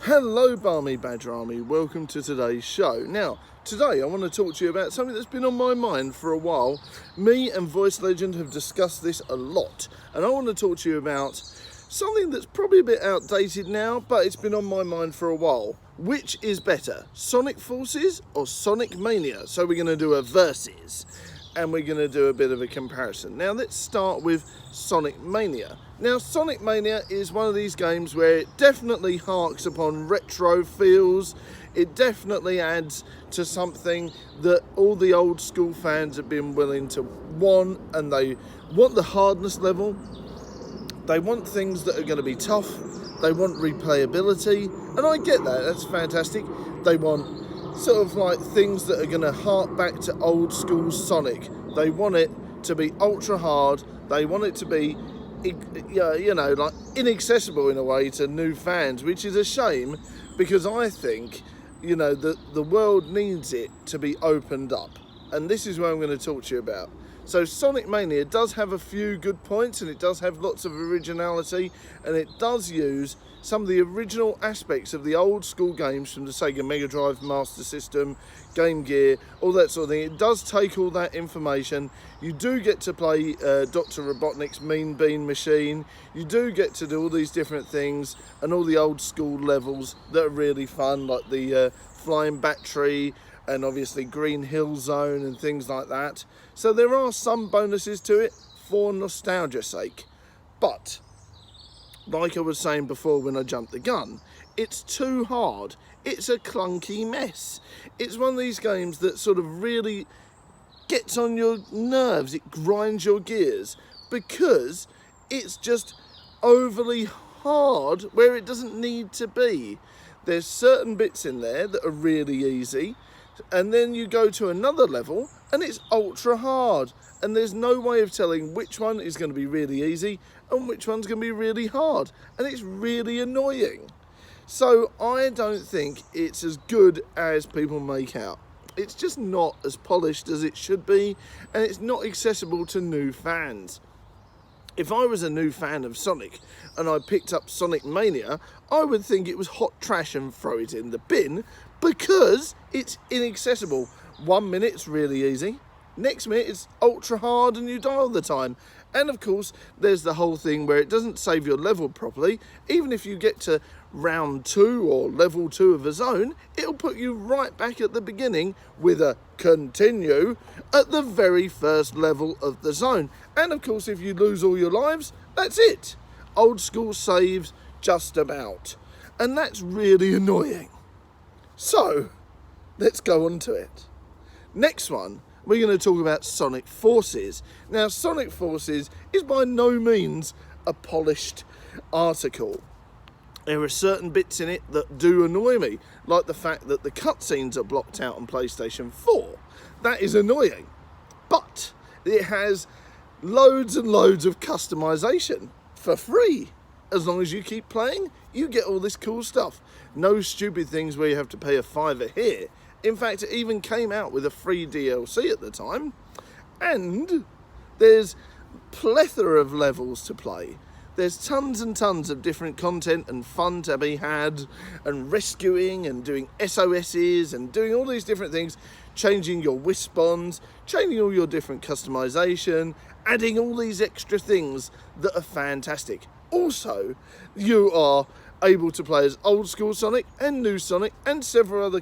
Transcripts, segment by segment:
Hello Barmy Badger Army, welcome to today's show. Now, today I want to talk to you about something that's been on my mind for a while. Me and Voice Legend have discussed this a lot, and I want to talk to you about something that's probably a bit outdated now, but it's been on my mind for a while. Which is better, Sonic Forces or Sonic Mania? So we're going to do a versus, and we're going to do a bit of a comparison. Now let's start with Sonic Mania. Now Sonic Mania is one of these games where it definitely harks upon retro feels. It definitely adds to something that all the old school fans have been willing to want, and they want the hardness level. They want things that are going to be tough. They want replayability, and I get that, that's fantastic. They want sort of like things that are going to hark back to old school Sonic. They want it to be ultra hard. They want it to be, you know, like inaccessible in a way to new fans, which is a shame, because I think, you know, the world needs it to be opened up. And this is what I'm going to talk to you about. So Sonic Mania does have a few good points, and it does have lots of originality, and it does use some of the original aspects of the old school games from the Sega Mega Drive, Master System, Game Gear, all that sort of thing. It does take all that information. You do get to play Dr. Robotnik's Mean Bean Machine. You do get to do all these different things and all the old school levels that are really fun, like the Flying Battery, and obviously Green Hill Zone and things like that. So there are some bonuses to it for nostalgia's sake. But, like I was saying before when I jumped the gun, it's too hard. It's a clunky mess. It's one of these games that sort of really gets on your nerves. It grinds your gears because it's just overly hard where it doesn't need to be. There's certain bits in there that are really easy, and then you go to another level and it's ultra hard, and there's no way of telling which one is going to be really easy and which one's going to be really hard, and it's really annoying. So I don't think it's as good as people make out. It's just not as polished as it should be, and it's not accessible to new fans. If I was a new fan of Sonic and I picked up Sonic Mania, I would think it was hot trash and throw it in the bin because it's inaccessible. 1 minute it's really easy, next minute it's ultra hard and you die all the time. And of course there's the whole thing where it doesn't save your level properly. Even if you get to round 2 or level 2 of a zone, it'll put you right back at the beginning with a continue at the very first level of the zone. And of course if you lose all your lives, that's it. Old school saves just about. And that's really annoying. So let's go on to it. Next one, we're going to talk about Sonic Forces. Now, Sonic Forces is by no means a polished article. There are certain bits in it that do annoy me, like the fact that the cutscenes are blocked out on PlayStation 4. That is annoying. But it has loads and loads of customization for free. As long as you keep playing, you get all this cool stuff. No stupid things where you have to pay a $5 here. In fact, it even came out with a free DLC at the time. And there's plethora of levels to play. There's tons and tons of different content and fun to be had, and rescuing and doing SOSs and doing all these different things, changing your Wisp-Ons, changing all your different customization, adding all these extra things that are fantastic. Also, you are able to play as old school Sonic and new Sonic and several other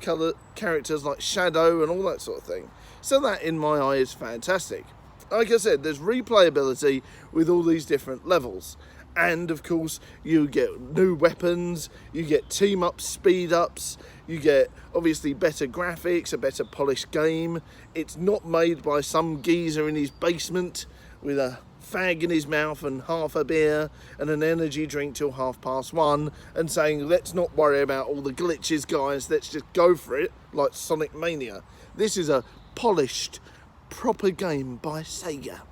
characters like Shadow and all that sort of thing. So that in my eye is fantastic. Like I said, there's replayability with all these different levels. And of course you get new weapons, you get team ups, speed ups, you get obviously better graphics, a better polished game. It's not made by some geezer in his basement with a fag in his mouth and half a beer and an energy drink till 1:30 and saying, let's not worry about all the glitches, guys, let's just go for it, like Sonic Mania. This is a polished, proper game by Sega.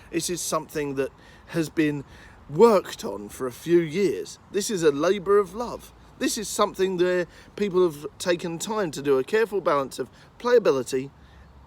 This is something that has been worked on for a few years. This is a labour of love. This is something where people have taken time to do a careful balance of playability,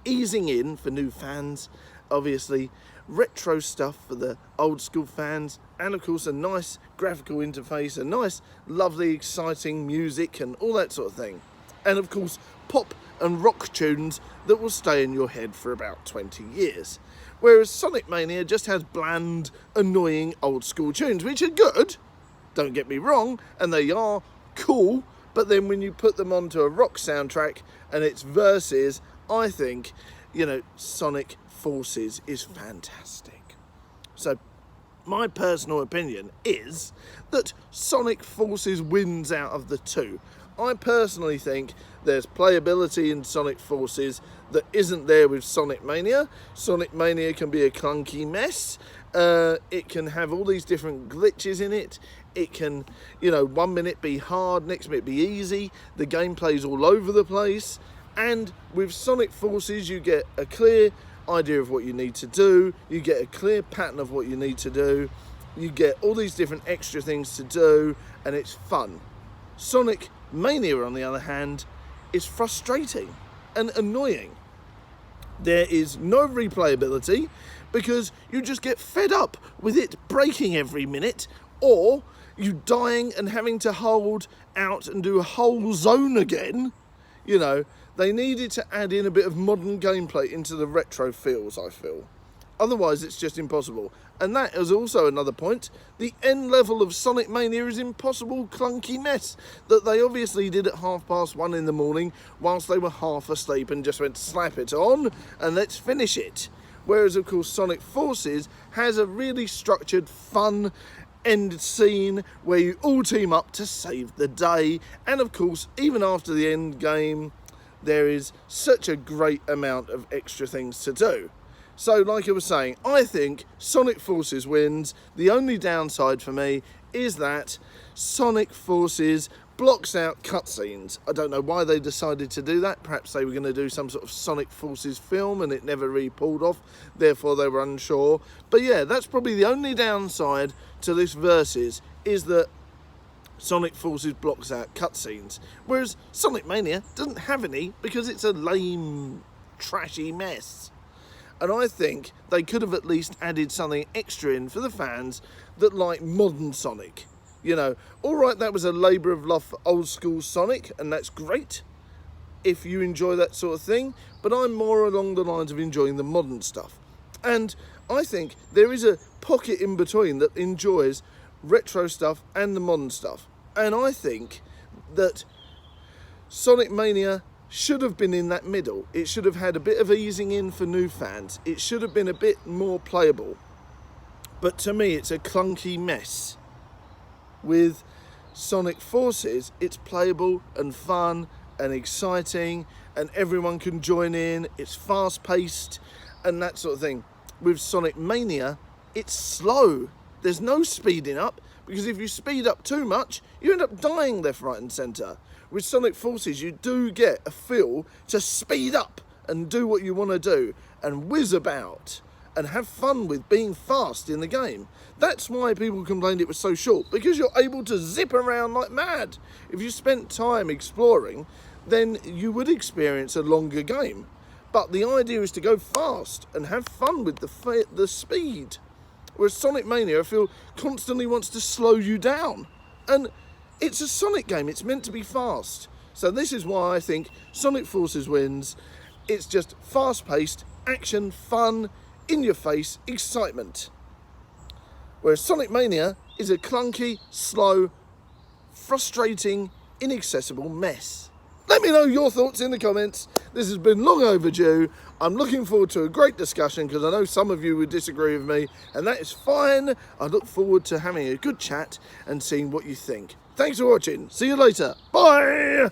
easing in for new fans, obviously retro stuff for the old school fans, and of course a nice graphical interface, a nice, lovely, exciting music and all that sort of thing. And of course, pop and rock tunes that will stay in your head for about 20 years. Whereas Sonic Mania just has bland, annoying old school tunes, which are good, don't get me wrong, and they are cool, but then when you put them onto a rock soundtrack and its verses, I think, you know, Sonic Forces is fantastic. So my personal opinion is that Sonic Forces wins out of the two. I personally think there's playability in Sonic Forces that isn't there with Sonic Mania. Sonic Mania can be a clunky mess. It can have all these different glitches in it. It can, you know, 1 minute be hard, next minute be easy. The gameplay's all over the place. And with Sonic Forces, you get a clear idea of what you need to do. You get a clear pattern of what you need to do. You get all these different extra things to do, and it's fun. Sonic Mania, on the other hand, is frustrating and annoying. There is no replayability because you just get fed up with it breaking every minute, or you dying and having to hold out and do a whole zone again. You know, they needed to add in a bit of modern gameplay into the retro feels, I feel. Otherwise, it's just impossible. And that is also another point. The end level of Sonic Mania is impossible clunky mess that they obviously did at 1:30 in the morning whilst they were half asleep and just went slap it on and let's finish it. Whereas, of course, Sonic Forces has a really structured, fun end scene where you all team up to save the day. And, of course, even after the end game, there is such a great amount of extra things to do. So, like I was saying, I think Sonic Forces wins. The only downside for me is that Sonic Forces blocks out cutscenes. I don't know why they decided to do that. Perhaps they were going to do some sort of Sonic Forces film and it never really pulled off. Therefore, they were unsure. But yeah, that's probably the only downside to this Versus, is that Sonic Forces blocks out cutscenes. Whereas Sonic Mania doesn't have any because it's a lame, trashy mess. And I think they could have at least added something extra in for the fans that like modern Sonic. You know, all right, that was a labour of love for old school Sonic, and that's great if you enjoy that sort of thing. But I'm more along the lines of enjoying the modern stuff. And I think there is a pocket in between that enjoys retro stuff and the modern stuff. And I think that Sonic Mania should have been in that middle. It should have had a bit of easing in for new fans. It should have been a bit more playable. But to me, it's a clunky mess. With Sonic Forces, it's playable and fun and exciting, and everyone can join in. It's fast-paced and that sort of thing. With Sonic Mania, it's slow. There's no speeding up, because if you speed up too much, you end up dying left, right and centre. With Sonic Forces, you do get a feel to speed up and do what you want to do and whiz about and have fun with being fast in the game. That's why people complained it was so short, because you're able to zip around like mad. If you spent time exploring, then you would experience a longer game. But the idea is to go fast and have fun with the speed. Whereas Sonic Mania, I feel, constantly wants to slow you down. And it's a Sonic game, it's meant to be fast. So this is why I think Sonic Forces wins. It's just fast-paced, action, fun, in-your-face excitement. Whereas Sonic Mania is a clunky, slow, frustrating, inaccessible mess. Let me know your thoughts in the comments. This has been long overdue. I'm looking forward to a great discussion because I know some of you would disagree with me, and that is fine. I look forward to having a good chat and seeing what you think. Thanks for watching. See you later. Bye.